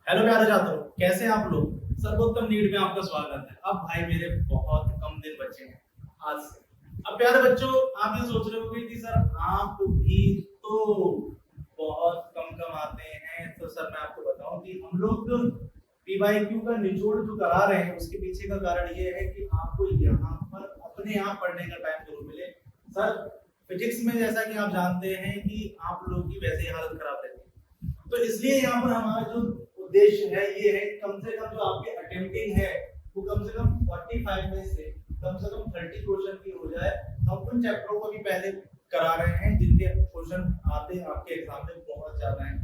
Hello प्यारे छात्रों, कैसे हैं आप लोग। सर्वोत्तम नीट में आपका स्वागत है। अब भाई मेरे बहुत कम दिन बचे हैं आज से। अब प्यारे बच्चों, आप ये सोच रहे होंगे कि सर आप भी तो बहुत कम कम आते हैं। तो सर मैं आपको बताऊं कि हम लोग पीवाईक्यू का निचोड़ जो करा रहे हैं उसके पीछे का कारण ये है कि आपको यहाँ पर अपने आप पढ़ने का टाइम जरूर मिले। सर फिजिक्स में जैसा कि आप जानते हैं कि आप लोगों की वैसे ही हालत खराब रहती है, तो इसलिए यहाँ पर हमारा जो उद्देश्य है ये है कम से कम जो आपके अटेम्प्टिंग है वो कम से कम 45 में से कम 30 क्वेश्चन की हो जाए। हम उन चैप्टरों को भी पहले करा रहे हैं जिनके क्वेश्चन आते आपके एग्जाम में बहुत ज्यादा हैं।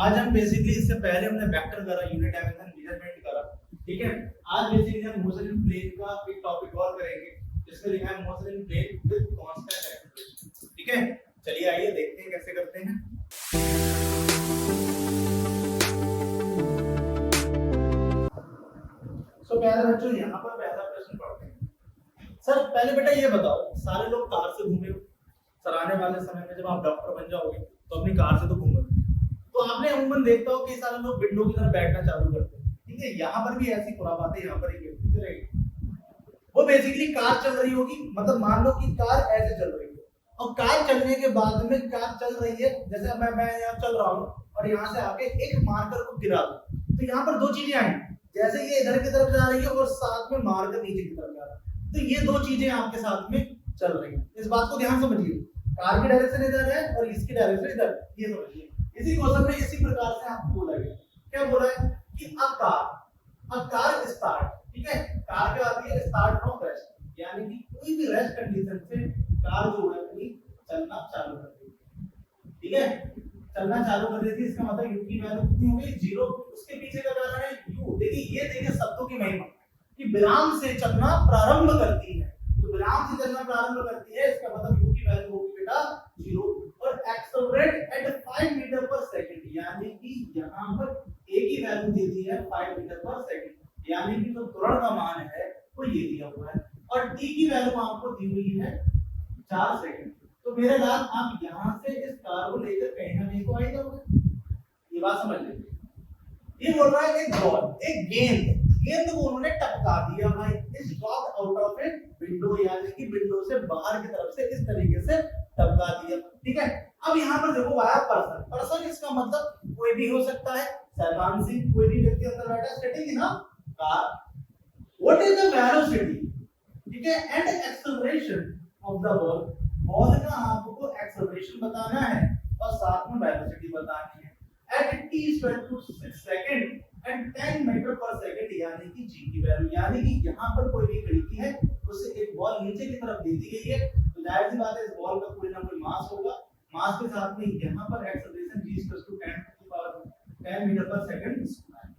आज हम बेसिकली इससे पहले हमने वेक्टर करा, यूनिट डायमेंशन मेजरमेंट करा, ठीक है। आज बेसिकली हम मोशन इन प्लेन का एक टॉपिक और करेंगे जिसमें लिखा है motion in plane with constant acceleration, ठीक है। चलिए आइए देखते हैं कैसे करते हैं। तो प्यारे बच्चों, यहाँ पर पहला प्रश्न पढ़ते हैं। सर पहले बेटा ये बताओ, सारे लोग कार से घूमे हो। सर आने वाले समय में जब आप डॉक्टर बन जाओगे तो अपनी कार से तो घूमोगे, तो आपने अमूमन देखता हो कि सारे लोग विंडो की तरफ बैठना चालू करते हैं, ठीक है। यहाँ पर भी ऐसी खुराबातें यहाँ पर एक व्यक्ति रहेगी, वो बेसिकली कार चल रही होगी, मतलब मान लो कि कार ऐसे चल रही है और कार चलने के बाद में कार चल रही है, जैसे मैं यहाँ चल रहा हूँ और यहाँ से आके एक मार्कर को गिरा दो, तो यहाँ पर दो चीजें आई, जैसे ये इधर की तरफ जा रही है और साथ में मार्कर नीचे की तरफ जा रहा है, तो ये दो चीजें आपके साथ में चल रही है। इस बात को ध्यान समझिए, कार की डायरेक्शन इधर है और इसकी डायरेक्शन इधर, ये समझिए। इसी क्वेश्चन में इसी प्रकार से आपको बोला गया, क्या बोला है कि अ कार स्टार्ट, ठीक है। कार क्या आती है, स्टार्ट फ्रॉम रेस्ट, यानी कि कोई भी रेस्ट कंडीशन से कार जो है अपनी चलना चालू कर देती है, ठीक है। चलना चालू कर देती है, इसका मतलब यू की वैल्यू कितनी हो गई, 0। उसके पीछे का कारण है यू। देखिए ये देखिए शब्दों की महिमा कि विराम से चलना प्रारंभ करती है, तो विराम से चलना प्रारंभ करती है, इसका मतलब यू की वैल्यू होगी बेटा 0। और एक्सेलरेट एट 5 मीटर पर सेकंड, यानी कि यहां पर ए की वैल्यू दे दी है 5 मीटर पर सेकंड, यानी कि जो त्वरण का मान है वो ये दिया हुआ है, और टी की वैल्यू आपको दी हुई है 4 सेकंड। तो मेरे लाल आप यहां से इस कार को लेकर कहीं ना कहीं को आई जाओगे, ये बात समझ लीजिए। ये बोल रहा है एक बॉल, एक गेंद को उन्होंने टपका दिया भाई, इस drop out of a window, यानी कि विंडो से बाहर की तरफ से इस तरीके से टपका दिया, ठीक है। अब यहाँ पर देखो आया पर्सन, पर्सन इसका मतलब कोई भी हो सकता है, सैद्धांत सिंह कोई भी व्यक्ति अंदर बैठा है, सेटिंग ना car. What is the velocity, ठीक है, and acceleration of the ball, ball का आपको एक्सेलरेशन बताना है और साथ में वेलोसिटी बतानी है। At t equal to 6 second and 10 metre पर सेकंड, यानी कि g की वैल्यू, यानी कि यहाँ पर कोई भी खिड़की है उससे एक बॉल नीचे की तरफ दे दी गई है, तो जाहिर सी बात है इस बॉल का कोई ना कोई मास होगा, मास के साथ में यहाँ पर acceleration g equal to 10 metre पर सेकंड स्क्वायर।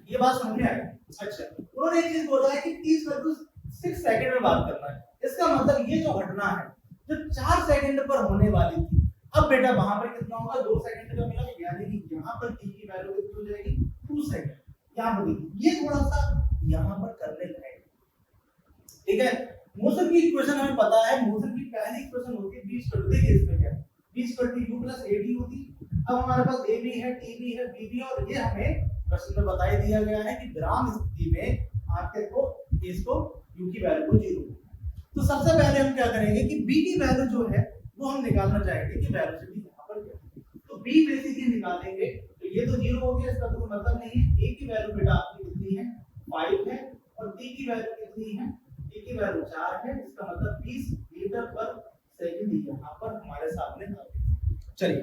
ये बात समझ में आई। अच्छा, उन्होंने एक चीज बोला है कि t इक्वल टू 6 सेकंड में बात करना है, इसका मतलब ये जो घटना है जो 4 सेकंड पर होने वाली थी, अब बेटा वहां पर कितना होगा, 2 सेकंड का मिला, यानी कि यहाँ पर t की वैल्यू कितनी हो जाएगी, 2 सेकंड। यहाँ पर देखिए ये थोड़ा सा यहाँ पर करने लायक, ठीक है। मोशन की इक्वेशन हमें पता है, मोशन की पहली इक्वेशन होती है b इक्वल टू, देखिए इसमें क्या है, b equal to u plus ad होती है। अब हमारे पास a भी है, t भी है, b भी, और ये हमें प्रश्न में बता दिया गया है कि विराम स्थिति में आपके को इसको u की वैल्यू को 0। तो सबसे पहले हम क्या करेंगे कि b की वैल्यू जो है वो हम निकालना चाहेंगे कि वेलोसिटी यहाँ पर क्या है, तो b बेसिकली निकालेंगे, तो ये तो 0 हो गया, इसका तो कोई मतलब नहीं है। a की वैल्यू बेटा आपकी कितनी है, 5 है, और t की वैल्यू कितनी है, t की वैल्यू 4 है, इसका मतलब 20 मीटर पर सेकंड यहाँ पर हमारे सामने आ गया। चलिए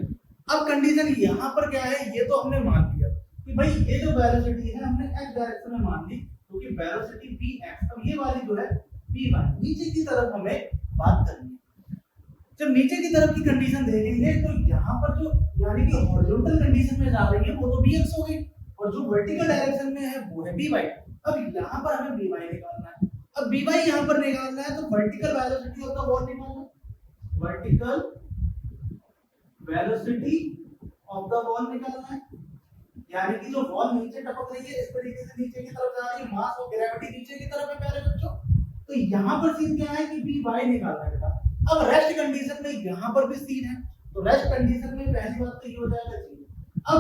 अब कंडीशन यहाँ पर क्या है, ये तो हमने मान लिया कि भाई ये जो वेलोसिटी है हमने x डायरेक्शन में मान ली, क्योंकि वेलोसिटी px, अब ये वाली जो है py, नीचे की तरफ हमें बात करनी है। जब नीचे की तरफ की कंडीशन देखेंगे तो यहाँ पर जो यानी कि हॉरिजॉन्टल कंडीशन में जा रही है वो तो bx हो गई, और जो वर्टिकल डायरेक्शन में है वो है by। अब यहाँ पर हमें by निकालना है, अब by यहाँ पर निकालना है तो vertical velocity of the ball निकालना है, vertical velocity of the ball निकालना है, यानी कि जो बॉल नीचे टपक रही है इस तरीके से नीचे की तरफ जा रही है, मास और ग्रेविटी नीचे की तरफ है प्यारे बच्चों, तो यहाँ पर सीन क्या है कि by निकालना है बेटा। अब रेस्ट कंडीशन में यहाँ पर भी सीन है, तो रेस्ट कंडीशन में पहली बात तो ये हो जाएगा 0। अब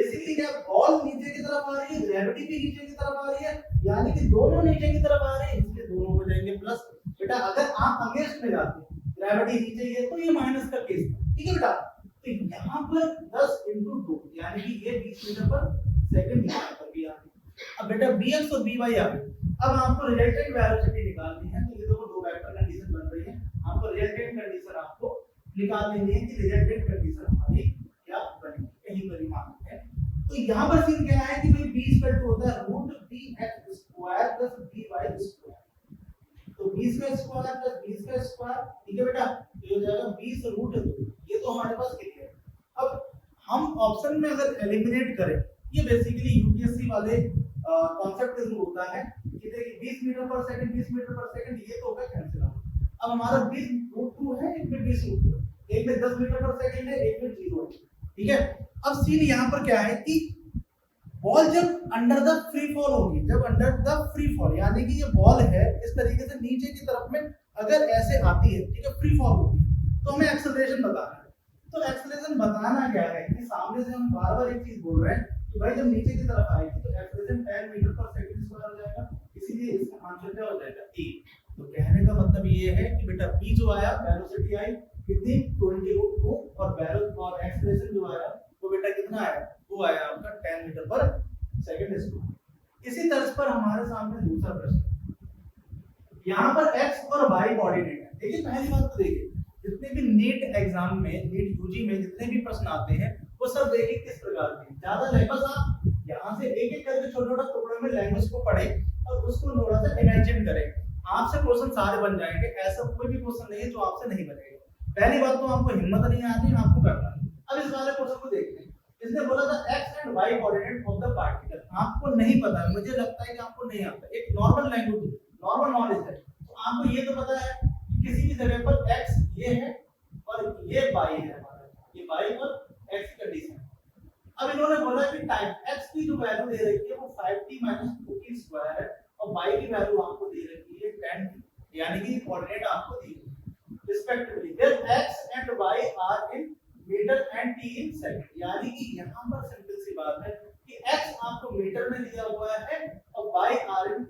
बेसिकली क्या बॉल नीचे की तरफ आ रही है, ग्रेविटी भी नीचे की तरफ आ रही है, यानी कि दोनों नीचे की तरफ आ रहे हैं, इसलिए दोनों हो जाएंगे प्लस। बेटा अगर आप अगेंस्ट में जाते हैं, ग्रेविटी नीचे है तो ये माइनस का केस था, ठीक है बेटा। तो यहाँ पर 10 × 2 यानी कि ये 20 मीटर पर सेकंड यहाँ पर भी आ गई। अब बेटा bx और by आ गए। अब आपको रिजल्टेंट वेलोसिटी निकालनी है, तो ये दो वेक्टर कंडीशन बन रही है, आपको रिजल्टेंट कंडीशन आपको निकाल लेनी है कि रिजल्टेंट कंडीशन हमारी क्या बनेगी, कहीं पर ही मान है। तो यहाँ पर सीन क्या है कि भाई b इक्वल टू होता है √bx square plus by square. तो b square plus b square, ठीक है बेटा, ये हो जाएगा 20√2। ये तो हमारे पास क्लियर है। अब हम ऑप्शन में अगर एलिमिनेट करें, ये बेसिकली यूपीएससी वाले कॉन्सेप्ट के थ्रू होता है कि देखिए 20 मीटर पर सेकंड 20 मीटर पर सेकंड, ये तो होगा कैंसिल आउट। अब हमारा 20√2 है, एक में 20√2 है, एक में 10 मीटर पर सेकंड है, एक में 0 है, ठीक है। अब सीन यहाँ पर क्या है कि बॉल जब अंडर द फ्री फॉल होगी, जब अंडर द फ्री फॉल यानी कि ये बॉल है इस तरीके से नीचे की तरफ में अगर ऐसे आती है, ठीक है, फ्री फॉल होती है, तो हमें एक्सेलरेशन बताना है। तो एक्सेलरेशन बताना क्या है कि सामने से हम बार-बार एक चीज बोल रहे हैं कि भाई जब नीचे की तरफ आएगी तो एक्सेलरेशन 10 मीटर पर सेकंड स्क्वायर हो जाएगा, इसीलिए इसका आंसर क्या हो जाएगा ए। तो कहने का मतलब ये है कि बेटा p जो आया वेलोसिटी आई कितनी 20√2 और और एक्सेलरेशन जो आया वो बेटा कितना आया, वो आया आपका 10 मीटर पर सेकंड स्क्वायर। इसी तर्ज पर हमारे सामने दूसरा प्रश्न, यहाँ पर x और y कोऑर्डिनेट है। देखिए पहली बात तो देखिए जितने भी नीट एग्जाम में, नीट यूजी में जितने भी प्रश्न आते हैं वो सब देखिए किस प्रकार के, ज्यादा नहीं, बस आप यहाँ से एक एक करके छोटा-छोटा टुकड़ों में लैंग्वेज को पढ़ें और उसको थोड़ा सा इमेजिन करें, आपसे क्वेश्चन सारे बन जाएंगे। ऐसा कोई भी क्वेश्चन नहीं है जो आपसे नहीं बनेगा। पहली बात तो आपको हिम्मत नहीं आती, आपको करना है। अब इस वाले क्वेश्चन को देखते हैं। इसने बोला था x and y coordinate of the particle, आपको नहीं पता है, मुझे लगता है कि आपको नहीं आता, एक नॉर्मल लैंग्वेज, नॉर्मल नॉलेज है, तो आपको ये तो पता है कि किसी भी जगह पर x ये है और ये y है हमारा, ये y और x की कंडीशन। अब इन्होंने बोला कि टाइम x की जो वैल्यू दे रखी है वो 5t - 2t स्क्वायर है और y की वैल्यू आपको दे रखी है 10t, यानी कि कोऑर्डिनेट आपको दी है respectively where x and y are in metre and t in second. यानी कि यहां पर सिंपल सी बात है कि x आपको मीटर में दिया हुआ है और y are in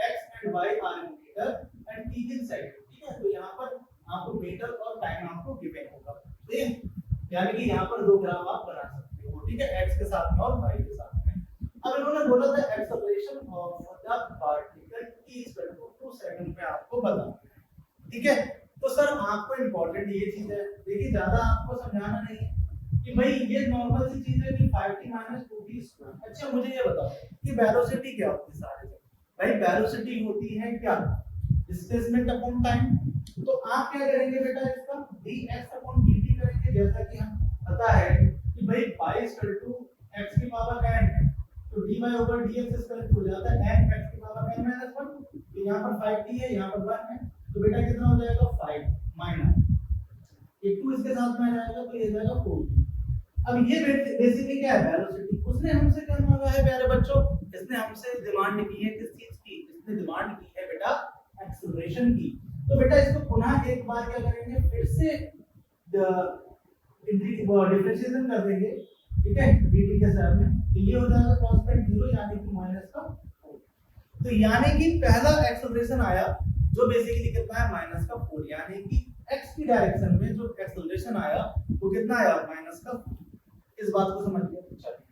x and y are in metre and t in second, ठीक है। तो यहां पर आपको मीटर और टाइम आपको गिवन होगा, ठीक, यानी कि यहां पर दो ग्राफ आप बना सकते हो, ठीक है, x के साथ में और y के साथ में। अब इन्होंने बोला था acceleration of the particle t equal to 2 second पे आपको बताना है, ठीक है। तो सर आपको इंपॉर्टेंट ये चीज है, देखिए ज्यादा आपको समझाना नहीं है कि भाई ये नॉर्मल सी चीज है कि 5t - 2t स्क्वायर। अच्छा मुझे ये बताओ कि वेलोसिटी क्या होती है सारे से? भाई वेलोसिटी होती है क्या, डिस्प्लेसमेंट अपॉन टाइम। तो आप क्या करेंगे बेटा, इसका dx/dt करेंगे, जैसा कि हम पता है कि भाई y = x की पावर n है, तो dy/dx इसका हो जाता है n x की पावर n - 1। तो यहां पर 5t है, यहां पर 1 है, तो बेटा कितना हो जाएगा 5 माइनस ये 2 इसके साथ में आ जाएगा, तो ये जाएगा 4t। अब ये बेसिकली क्या है, वेलोसिटी। उसने हमसे क्या मांगा है प्यारे बच्चों, इसने हमसे डिमांड की है किस चीज की, इसने डिमांड की है बेटा एक्सेलरेशन की। तो बेटा इसको पुनः एक बार क्या करेंगे, फिर से डिफरेंशिएशन कर देंगे, ठीक है, dt के साथ में, तो ये हो जाएगा कांस्टेंट 0 यानी कि माइनस का 4। तो यानी कि पहला एक्सेलरेशन आया जो बेसिकली कितना है माइनस का 4, यानी कि x की डायरेक्शन में जो एक्सेलरेशन आया वो कितना आया माइनस का 4। इस बात को समझ लिया। चलिए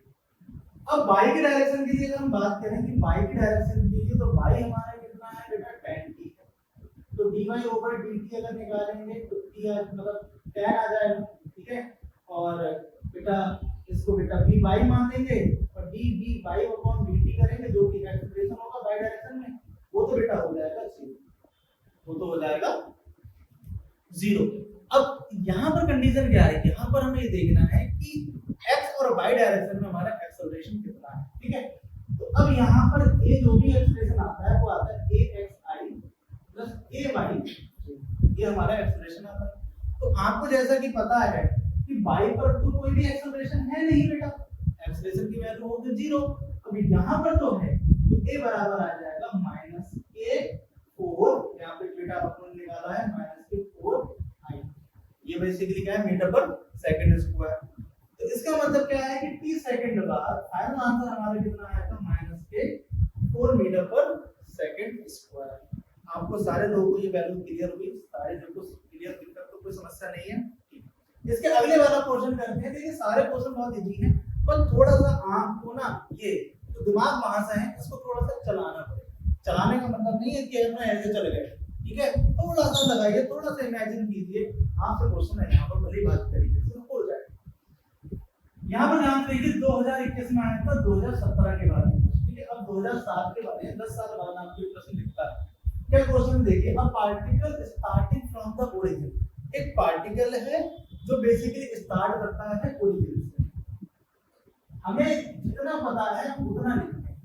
अब y की डायरेक्शन के लिए अगर हम बात करें कि y की डायरेक्शन के लिए, तो y हमारा कितना है बेटा 10t है, तो dy/dt अगर निकालेंगे तो t मतलब 10 आ जाएगा, ठीक है। और बेटा इसको बेटा v y मान लेंगे और dy/dt करेंगे जो कि एक्सेलरेशन होगा y डायरेक्शन में, वो तो बेटा हो जाएगा 0, वो तो हो जाएगा 0। अब यहाँ पर कंडीशन क्या है, यहाँ पर हमें ये देखना है कि x और y डायरेक्शन में हमारा एक्सेलरेशन कितना है, ठीक है। तो अब यहाँ पर ये जो भी एक्सेलरेशन आता है वो आता है axi प्लस ay, ये हमारा एक्सेलरेशन आता है। तो आपको जैसा कि पता है कि y पर तो कोई भी एक्सेलरेशन है नहीं बेटा, एक्सेलरेशन की वैल्यू होगी 0। अब यहाँ पर तो है, तो a बराबर आ जाएगा -k4, यहाँ पे बेटा अपन निकाला है -k4i, ये बेसिकली क्या है मीटर पर सेकंड स्क्वायर। तो तो इसका मतलब क्या है कि t सेकंड बाद फाइनल आंसर हमारा कितना आया था -4 मीटर पर सेकंड स्क्वायर। आपको सारे लोगों को ये वैल्यू क्लियर हुई, सारे लोगों को क्लियर दिक्कत तो कोई समस्या नहीं है। इसके अगले वाला क्वेश्चन करते हैं। देखिए सारे क्वेश्चन बहुत इजी हैं, पर थोड़ा सा आपको ना ये तो दिमाग वहां से है, इसको थोड़ा सा चलाना पड़ेगा। चलाने का मतलब नहीं है कि ना ऐसे चले गए, ठीक है, थोड़ा सा लगाइए, थोड़ा सा इमेजिन कीजिए आपसे क्वेश्चन है यहाँ पर भली बात तरीके से हो जाए। यहाँ पर ध्यान दीजिए 2021 में आया था 2017 के बाद, ठीक है। अब 2007 के बाद 10 साल बाद आपको प्रश्न लिखता है। क्या क्वेश्चन देखिए, a particle starting from the origin. एक पार्टिकल है जो बेसिकली स्टार्ट करता है ओरिजिन से। हमें जितना पता है उतना लिखते हैं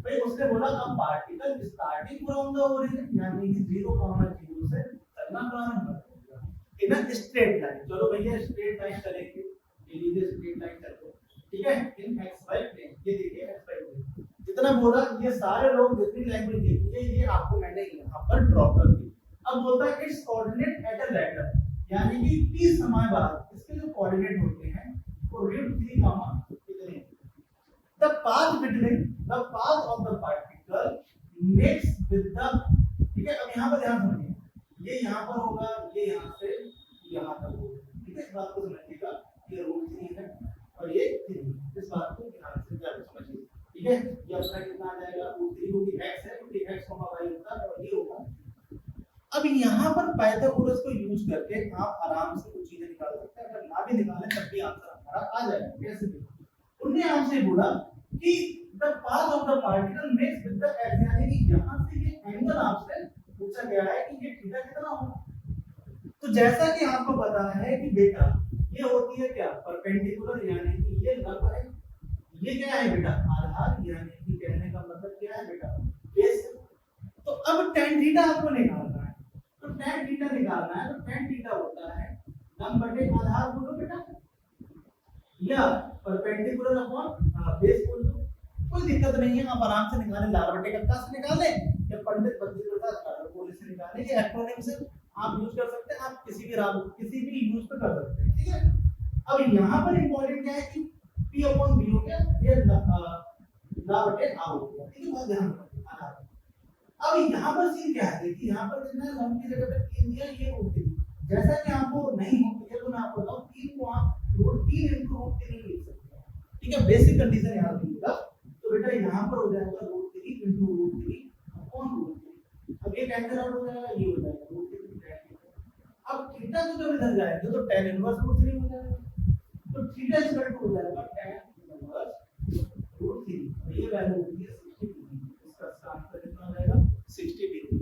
भाई। उसने बोला a particle starting from the origin, यानी कि 0,0 से चलना प्रारंभ करता है इन अ स्ट्रेट लाइन। चलो भैया स्ट्रेट लाइन चलेंगे, ये लीजिए स्ट्रेट लाइन चलते, ठीक है, इन xy प्लेन। ये देखिए xy प्लेन जितना बोला, ये सारे लोग जितनी लैंग्वेज देखिए ये आपको मैंने यहाँ पर ड्रॉ कर दी। अब बोलता है its coordinate at a later, यानी कि 30 समय बाद इसके जो कोऑर्डिनेट होते हैं वो √3 कितने, the path between the path of the particle makes with the, ठीक है। अब यहाँ पर ध्यान सुनिए, ये यहाँ पर होगा, ये यहाँ से यहाँ तक होगा, ठीक है। इस बात को समझिएगा, ये √3 है और ये 3, इस बात को ध्यान से समझिए, ठीक है। ये अपना कितना आ जाएगा, √3 क्योंकि x है, क्योंकि x y होता है और ये होगा। अब यहाँ पर पाइथागोरस को यूज करके आप आराम से कुछ चीजें निकाल सकते हैं। अगर ना भी निकालें तब भी आंसर हमारा आ जाएगा। कैसे? उन्होंने आपसे बोला कि the path of the particle makes with the x, यानी कि यहाँ से ये एंगल आपसे पूछा गया है कि ये थीटा कितना होगा। तो जैसा कि आपको पता है कि बेटा ये होती है क्या, परपेंडिकुलर, यानी कि ये लंब है। ये क्या है बेटा, आधार, यानी कि कहने का मतलब क्या है बेटा, बेस। तो अब tan थीटा आपको निकालना है, तो tan थीटा निकालना है, तो tan थीटा होता है लंब बटे आधार बोलो बेटा, या परपेंडिकुलर अपॉन बेस बोल दो, कोई दिक्कत नहीं है। आप आराम से निकालें, लाल बटे कत्ता से निकालें या पंडित बद्री प्रसाद कालरकोली से निकालें, ये एक्रोनिम से आप यूज कर सकते हैं। आप किसी भी यूज पे कर सकते हैं, ठीक है। अब यहाँ पर इंपॉर्टेंट क्या है कि P upon B हो गया, ये ला बटे आ हो गया, ठीक है। बहुत ध्यान रखना। अब यहाँ पर सीन क्या है, देखिए यहाँ पर कितना लंब की जगह पे 3 दिया, ये √3। जैसा कि आपको नहीं हो क्लियर, तो मैं आपको बताऊं 3 को आप √3 × √3 लिख सकते हैं, ठीक है। बेसिक कंडीशन याद रखिएगा। तो बेटा यहाँ पर हो जाएगा √3 × √3 अपॉन √3। अब ये कैंसिल आउट हो जाएगा, ये हो जाएगा √3। अब थीटा को जब इधर जाएंगे तो tan इनवर्स √3 हो जाएगा, तो थीटा इक्वल टू हो जाएगा tan इनवर्स √3। ये वैल्यू होगी 60 डिग्री, इसका आंसर कितना हो जाएगा 60 डिग्री।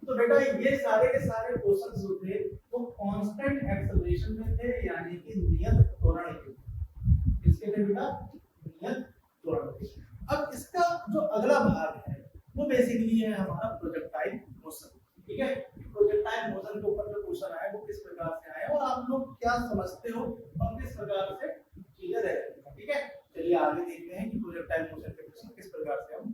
तो बेटा ये सारे के सारे क्वेश्चंस जो थे वो कांस्टेंट एक्सेलरेशन में थे, यानी कि नियत त्वरण के। इसके थे बेटा नियत त्वरण। अब इसका जो अगला भाग है वो बेसिकली है हमारा प्रोजेक्टाइल मोशन, ठीक है। प्रोजेक्टाइल मोशन के ऊपर जो क्वेश्चन आए वो किस प्रकार से आए और आप लोग क्या समझते हो और किस प्रकार से चीजें रहती हैं, ठीक है। चलिए आगे देखते हैं कि प्रोजेक्टाइल मोशन के प्रश्न किस प्रकार से हम